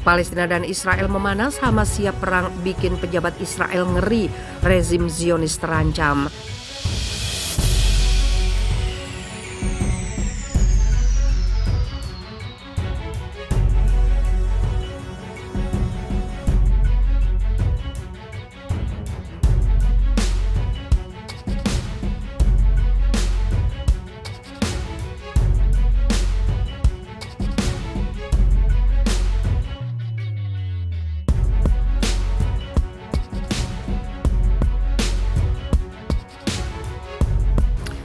Palestina dan Israel memanas, Hamas siap perang bikin pejabat Israel ngeri, rezim Zionis terancam.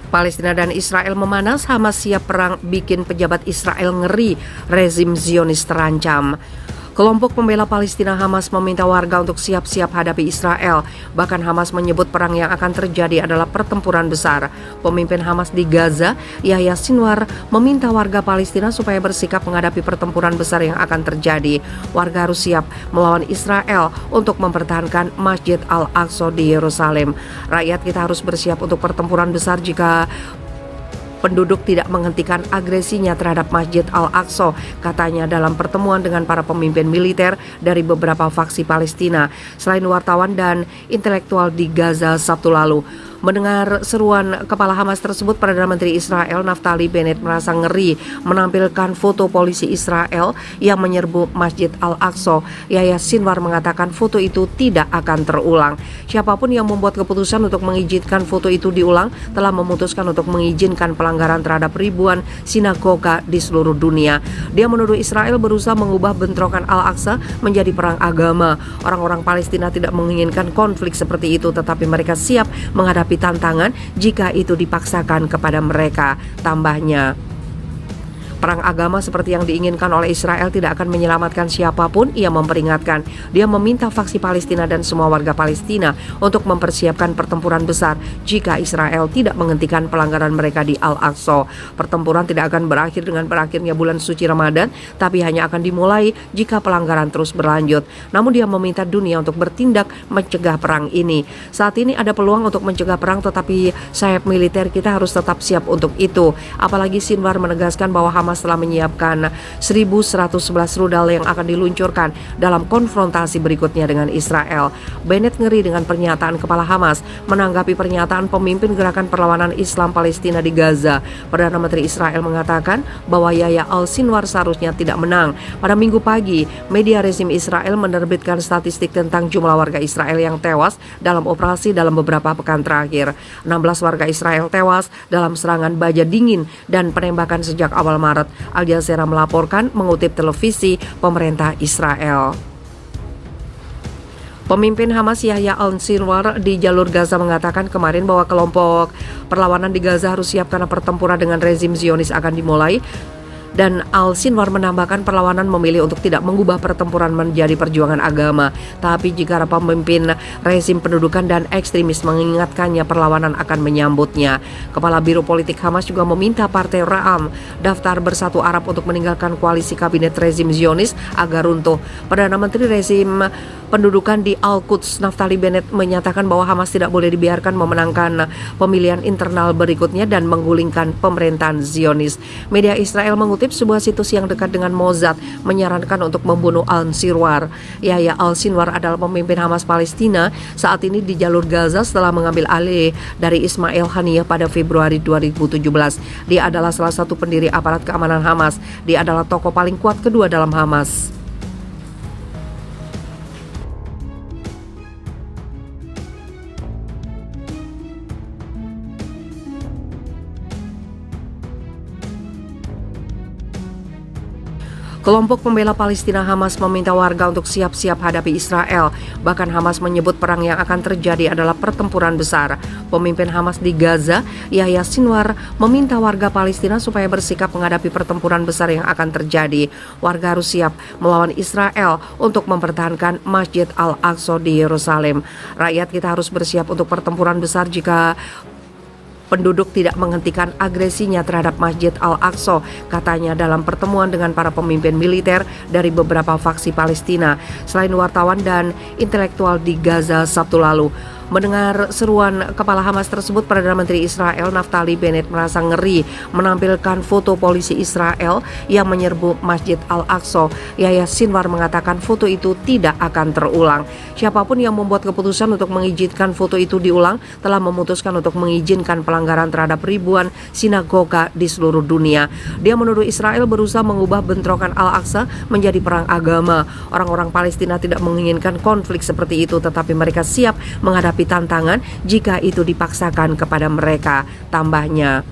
Palestina dan Israel memanas, Hamas siap perang bikin pejabat Israel ngeri, rezim Zionis terancam. Kelompok pembela Palestina Hamas meminta warga untuk siap-siap hadapi Israel. Bahkan Hamas menyebut perang yang akan terjadi adalah pertempuran besar. Pemimpin Hamas di Gaza, Yahya Sinwar, meminta warga Palestina supaya bersikap menghadapi pertempuran besar yang akan terjadi. Warga harus siap melawan Israel untuk mempertahankan Masjid Al-Aqsa di Yerusalem. Rakyat kita harus bersiap untuk pertempuran besar jika penduduk tidak menghentikan agresinya terhadap Masjid Al-Aqsa, katanya dalam pertemuan dengan para pemimpin militer dari beberapa faksi Palestina. Selain wartawan dan intelektual di Gaza Sabtu lalu, mendengar seruan kepala Hamas tersebut, Perdana Menteri Israel Naftali Bennett merasa ngeri menampilkan foto polisi Israel yang menyerbu Masjid Al-Aqsa. Yahya Sinwar mengatakan foto itu tidak akan terulang. Siapapun yang membuat keputusan untuk mengizinkan foto itu diulang telah memutuskan untuk mengizinkan pelanggaran terhadap ribuan sinagoga di seluruh dunia. Dia menuduh Israel berusaha mengubah bentrokan Al-Aqsa menjadi perang agama. Orang-orang Palestina tidak menginginkan konflik seperti itu, tetapi mereka siap menghadapi tantangan jika itu dipaksakan kepada mereka. Tambahnya, perang agama seperti yang diinginkan oleh Israel tidak akan menyelamatkan siapapun. Ia memperingatkan, dia meminta faksi Palestina dan semua warga Palestina untuk mempersiapkan pertempuran besar jika Israel tidak menghentikan pelanggaran mereka di Al-Aqsa. Pertempuran tidak akan berakhir dengan berakhirnya bulan suci Ramadan, tapi hanya akan dimulai jika pelanggaran terus berlanjut. Namun dia meminta dunia untuk bertindak mencegah perang ini. Saat ini ada peluang untuk mencegah perang, tetapi sayap militer kita harus tetap siap untuk itu. Apalagi Sinwar menegaskan bahwa Hamas telah menyiapkan 1.111 rudal yang akan diluncurkan dalam konfrontasi berikutnya dengan Israel. Bennett ngeri dengan pernyataan kepala Hamas menanggapi pernyataan pemimpin gerakan perlawanan Islam Palestina di Gaza. Perdana Menteri Israel mengatakan bahwa Yahya al-Sinwar seharusnya tidak menang. Pada Minggu pagi, media rezim Israel menerbitkan statistik tentang jumlah warga Israel yang tewas dalam operasi dalam beberapa pekan terakhir. 16 warga Israel tewas dalam serangan baja dingin dan penembakan sejak awal Maret. Al Jazeera melaporkan mengutip televisi pemerintah Israel. Pemimpin Hamas Yahya al-Sinwar di jalur Gaza mengatakan kemarin bahwa kelompok perlawanan di Gaza harus siap karena pertempuran dengan rezim Zionis akan dimulai. Dan al-Sinwar menambahkan perlawanan memilih untuk tidak mengubah pertempuran menjadi perjuangan agama. Tapi jika pemimpin rezim pendudukan dan ekstremis mengingatkannya, perlawanan akan menyambutnya. Kepala Biro Politik Hamas juga meminta Partai Ra'am Daftar Bersatu Arab untuk meninggalkan koalisi kabinet rezim Zionis agar runtuh. Perdana Menteri rezim pendudukan di Al-Quds Naftali Bennett menyatakan bahwa Hamas tidak boleh dibiarkan memenangkan pemilihan internal berikutnya dan menggulingkan pemerintahan Zionis. Media Israel mengutip sebuah situs yang dekat dengan Mossad menyarankan untuk membunuh al-Sinwar. Yahya al-Sinwar adalah pemimpin Hamas Palestina saat ini di jalur Gaza setelah mengambil alih dari Ismail Haniyeh pada Februari 2017. Dia adalah salah satu pendiri aparat keamanan Hamas. Dia adalah tokoh paling kuat kedua dalam Hamas. Kelompok pembela Palestina Hamas meminta warga untuk siap-siap hadapi Israel. Bahkan Hamas menyebut perang yang akan terjadi adalah pertempuran besar. Pemimpin Hamas di Gaza, Yahya Sinwar, meminta warga Palestina supaya bersikap menghadapi pertempuran besar yang akan terjadi. Warga harus siap melawan Israel untuk mempertahankan Masjid Al-Aqsa di Yerusalem. Rakyat kita harus bersiap untuk pertempuran besar jika penduduk tidak menghentikan agresinya terhadap Masjid Al-Aqsa, katanya dalam pertemuan dengan para pemimpin militer dari beberapa faksi Palestina. Selain wartawan dan intelektual di Gaza Sabtu lalu, Mendengar seruan kepala Hamas tersebut, Perdana Menteri Israel Naftali Bennett merasa ngeri menampilkan foto polisi Israel yang menyerbu Masjid Al-Aqsa. Yahya Sinwar mengatakan foto itu tidak akan terulang. Siapapun yang membuat keputusan untuk mengizinkan foto itu diulang telah memutuskan untuk mengizinkan pelanggaran terhadap ribuan sinagoga di seluruh dunia. Dia menuduh Israel berusaha mengubah bentrokan Al-Aqsa menjadi perang agama. Orang-orang Palestina tidak menginginkan konflik seperti itu, tetapi mereka siap menghadapi tantangan jika itu dipaksakan kepada mereka. Tambahnya,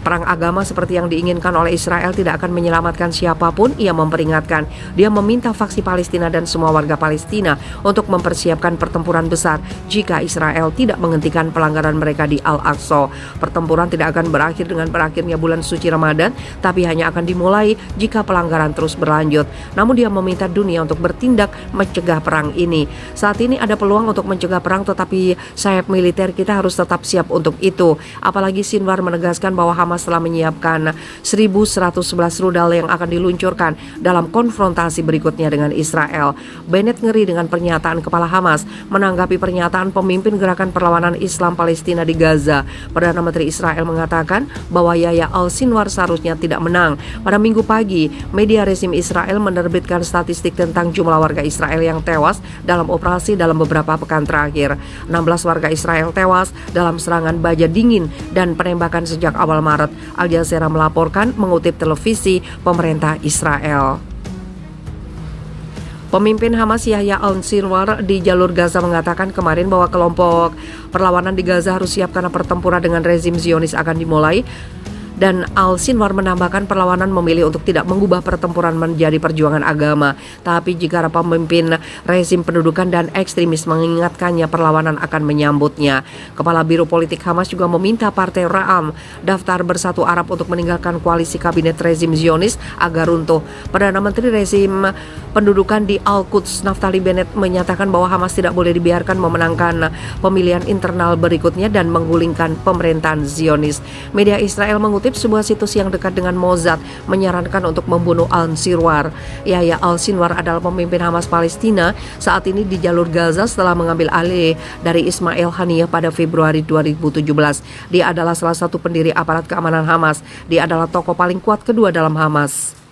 perang agama seperti yang diinginkan oleh Israel tidak akan menyelamatkan siapapun. Ia memperingatkan. Dia meminta faksi Palestina dan semua warga Palestina untuk mempersiapkan pertempuran besar jika Israel tidak menghentikan pelanggaran mereka di Al-Aqsa. Pertempuran tidak akan berakhir dengan berakhirnya bulan suci Ramadan, tapi hanya akan dimulai jika pelanggaran terus berlanjut. Namun dia meminta dunia untuk bertindak mencegah perang ini. Saat ini ada peluang untuk mencegah perang, tetapi sayap militer kita harus tetap siap untuk itu. Apalagi Sinwar menegaskan bahwa Hamas telah menyiapkan 1.111 rudal yang akan diluncurkan dalam konfrontasi berikutnya dengan Israel. Bennett ngeri dengan pernyataan kepala Hamas menanggapi pernyataan pemimpin gerakan perlawanan Islam Palestina di Gaza. Perdana Menteri Israel mengatakan bahwa Yahya Al-Sinwar seharusnya tidak menang. Pada Minggu pagi, media rezim Israel menerbitkan statistik tentang jumlah warga Israel yang tewas dalam operasi dalam beberapa pekan terakhir. 16 warga Israel tewas dalam serangan baja dingin dan penembakan sejak awal Maret. Al Jazeera melaporkan mengutip televisi pemerintah Israel. Pemimpin Hamas Yahya Al-Sinwar di jalur Gaza mengatakan kemarin bahwa kelompok perlawanan di Gaza harus siap karena pertempuran dengan rezim Zionis akan dimulai. Dan Al-Sinwar menambahkan perlawanan memilih untuk tidak mengubah pertempuran menjadi perjuangan agama. Tapi jika pemimpin rezim pendudukan dan ekstremis mengingatkannya, perlawanan akan menyambutnya. Kepala Biro Politik Hamas juga meminta Partai Ra'am Daftar Bersatu Arab untuk meninggalkan koalisi kabinet rezim Zionis agar runtuh. Perdana Menteri rezim pendudukan di Al-Quds Naftali Bennett menyatakan bahwa Hamas tidak boleh dibiarkan memenangkan pemilihan internal berikutnya dan menggulingkan pemerintahan Zionis. Media Israel mengutip sebuah situs yang dekat dengan Mossad menyarankan untuk membunuh Al-Sinwar. Yahya Al-Sinwar adalah pemimpin Hamas Palestina saat ini di jalur Gaza setelah mengambil alih dari Ismail Haniyeh pada Februari 2017. Dia adalah salah satu pendiri aparat keamanan Hamas. Dia adalah tokoh paling kuat kedua dalam Hamas.